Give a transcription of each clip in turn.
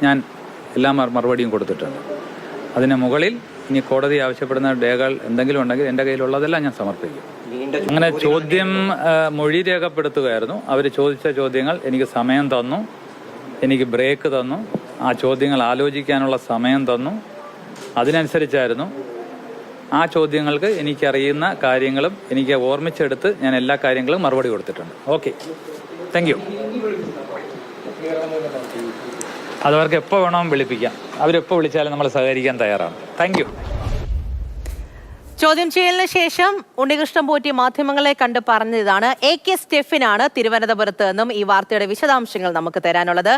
ഞാൻ എല്ലാ മറുപടിയും കൊടുത്തിട്ടുണ്ട്. അതിന് മുകളിൽ ഇനി കോടതി ആവശ്യപ്പെടുന്ന രേഖകൾ എന്തെങ്കിലും ഉണ്ടെങ്കിൽ എൻ്റെ കയ്യിലുള്ളതെല്ലാം ഞാൻ സമർപ്പിക്കും. അങ്ങനെ ചോദ്യം മൊഴി രേഖപ്പെടുത്തുകയായിരുന്നു. അവർ ചോദിച്ച ചോദ്യങ്ങൾ എനിക്ക് സമയം തന്നു, എനിക്ക് ബ്രേക്ക് തന്നു, ആ ചോദ്യങ്ങൾ ആലോചിക്കാനുള്ള സമയം തന്നു. അതിനനുസരിച്ചായിരുന്നു ആ ചോദ്യങ്ങൾക്ക് എനിക്കറിയുന്ന കാര്യങ്ങളും എനിക്ക് ഓർമ്മിച്ചെടുത്ത് ഞാൻ എല്ലാ കാര്യങ്ങളും മറുപടി കൊടുത്തിട്ടുണ്ട്. Okay, thank you. അതവർക്ക് എപ്പോൾ വേണമെങ്കിലും വിളിപ്പിക്കാം. അവരെപ്പോൾ വിളിച്ചാലും നമ്മൾ സഹകരിക്കാൻ തയ്യാറാണ്. Thank you. ചോദ്യം ചെയ്യലിന് ശേഷം ഉണ്ണികൃഷ്ണൻ പോറ്റി മാധ്യമങ്ങളെ കണ്ട് പറഞ്ഞതാണ് AK സ്റ്റെഫിനാണ് തിരുവനന്തപുരത്ത് നിന്നും ഈ വാർത്തയുടെ വിശദാംശങ്ങൾ നമുക്ക് തരാനുള്ളത്.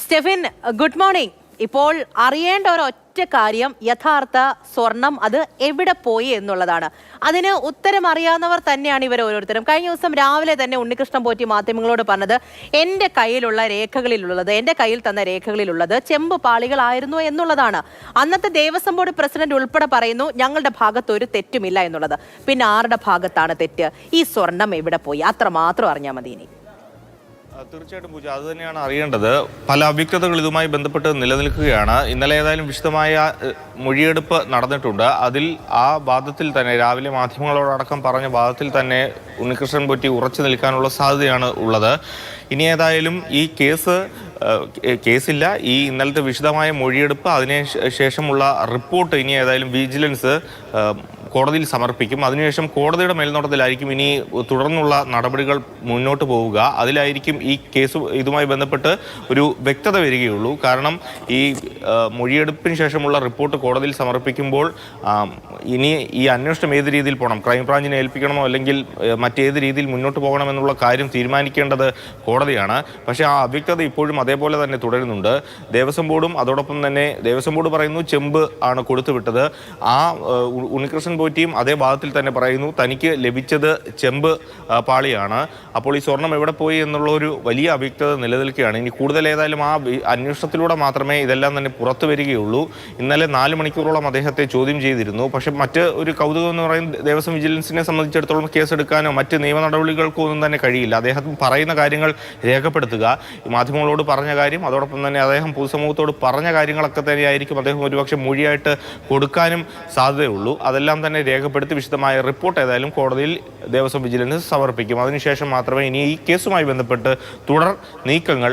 Stephin, good morning. ഇപ്പോൾ അറിയേണ്ട ഒരൊറ്റ കാര്യം, യഥാർത്ഥ സ്വർണം അത് എവിടെ പോയി എന്നുള്ളതാണ്. അതിന് ഉത്തരം അറിയാവുന്നവർ തന്നെയാണ് ഇവർ ഓരോരുത്തരും. കഴിഞ്ഞ ദിവസം രാവിലെ തന്നെ ഉണ്ണികൃഷ്ണൻ പോറ്റി മാധ്യമങ്ങളോട് പറഞ്ഞത് എൻ്റെ കയ്യിലുള്ള രേഖകളിലുള്ളത്, എൻ്റെ കയ്യിൽ തന്ന രേഖകളിലുള്ളത് ചെമ്പ് പാളികളായിരുന്നു എന്നുള്ളതാണ്. അന്നത്തെ ദേവസ്വം ബോർഡ് പ്രസിഡന്റ് ഉൾപ്പെടെ പറയുന്നു ഞങ്ങളുടെ ഭാഗത്ത് ഒരു തെറ്റുമില്ല എന്നുള്ളത്. പിന്നെ ആരുടെ ഭാഗത്താണ് തെറ്റ്? ഈ സ്വർണം എവിടെ പോയി? അത്രമാത്രം അറിഞ്ഞാൽ മതി. ഇനി തീർച്ചയായിട്ടും പൂജ, അത് തന്നെയാണ് അറിയേണ്ടത്. പല അവ്യക്തതകൾ ഇതുമായി ബന്ധപ്പെട്ട് നിലനിൽക്കുകയാണ്. ഇന്നലെ ഏതായാലും വിശദമായ മൊഴിയെടുപ്പ് നടന്നിട്ടുണ്ട്. അതിൽ ആ വാദത്തിൽ തന്നെ, രാവിലെ മാധ്യമങ്ങളോടക്കം പറഞ്ഞ വാദത്തിൽ തന്നെ ഉണ്ണികൃഷ്ണൻ പോറ്റി ഉറച്ചു നിൽക്കാനുള്ള സാധ്യതയാണ് ഉള്ളത്. ഇനി ഏതായാലും ഈ കേസില്ല, ഈ ഇന്നലത്തെ വിശദമായ മൊഴിയെടുപ്പ്, അതിന് ശേഷമുള്ള റിപ്പോർട്ട് ഇനി ഏതായാലും വിജിലൻസ് കോടതിയിൽ സമർപ്പിക്കും. അതിനുശേഷം കോടതിയുടെ മേൽനോട്ടത്തിലായിരിക്കും ഇനി തുടർന്നുള്ള നടപടികൾ മുന്നോട്ട് പോവുക. അതിലായിരിക്കും ഈ കേസ് ഇതുമായി ബന്ധപ്പെട്ട് ഒരു വ്യക്തത വരികയുള്ളൂ. കാരണം ഈ മൊഴിയെടുപ്പിന് ശേഷമുള്ള റിപ്പോർട്ട് കോടതിയിൽ സമർപ്പിക്കുമ്പോൾ ഇനി ഈ അന്വേഷണം ഏത് രീതിയിൽ പോകണം, ക്രൈംബ്രാഞ്ചിനെ ഏൽപ്പിക്കണമോ അല്ലെങ്കിൽ മറ്റേത് രീതിയിൽ മുന്നോട്ട് പോകണമെന്നുള്ള കാര്യം തീരുമാനിക്കേണ്ടത് കോടതിയാണ്. പക്ഷേ ആ അവ്യക്തത ഇപ്പോഴും അതേപോലെ തന്നെ തുടരുന്നുണ്ട്. ദേവസ്വം ബോർഡും അതോടൊപ്പം തന്നെ ദേവസ്വം ബോർഡ് പറയുന്നു ചെമ്പ് ആണ് കൊടുത്തുവിട്ടത്. ആ ഉണ്ണികൃഷ്ണൻ പോറ്റിയും അതേ ഭാഗത്തിൽ തന്നെ പറയുന്നു തനിക്ക് ലഭിച്ചത് ചെമ്പ് പാളിയാണ്. അപ്പോൾ ഈ സ്വർണം എവിടെ പോയി എന്നുള്ള ഒരു വലിയ അവ്യക്തത നിലനിൽക്കുകയാണ്. ഇനി കൂടുതൽ ഏതായാലും ആ അന്വേഷണത്തിലൂടെ മാത്രമേ ഇതെല്ലാം തന്നെ പുറത്തു വരികയുള്ളൂ. ഇന്നലെ 4 മണിക്കൂറോളം അദ്ദേഹത്തെ ചോദ്യം ചെയ്തിരുന്നു. പക്ഷെ മറ്റ് ഒരു കൗതുകം എന്ന് പറയുന്നത് ദേവസ്വം വിജിലൻസിനെ സംബന്ധിച്ചിടത്തോളം കേസെടുക്കാനോ മറ്റ് നിയമ നടപടികൾക്കോ ഒന്നും തന്നെ കഴിയില്ല. അദ്ദേഹം പറയുന്ന കാര്യങ്ങൾ രേഖപ്പെടുത്തുക, മാധ്യമങ്ങളോട് പറഞ്ഞ കാര്യം, അതോടൊപ്പം തന്നെ അദ്ദേഹം പൊതുസമൂഹത്തോട് പറഞ്ഞ കാര്യങ്ങളൊക്കെ തന്നെയായിരിക്കും അദ്ദേഹം ഒരുപക്ഷെ മൊഴിയായിട്ട് കൊടുക്കാനും സാധ്യതയുള്ളൂ. അതെല്ലാം തന്നെ രേഖപ്പെടുത്തി വിശദമായ റിപ്പോർട്ട് ഏതായാലും കോടതിയിൽ ദേവസ്വം വിജിലൻസ് സമർപ്പിക്കും. അതിനുശേഷം മാത്രമേ ഇനി ഈ കേസുമായി ബന്ധപ്പെട്ട് തുടർ നീക്കങ്ങൾ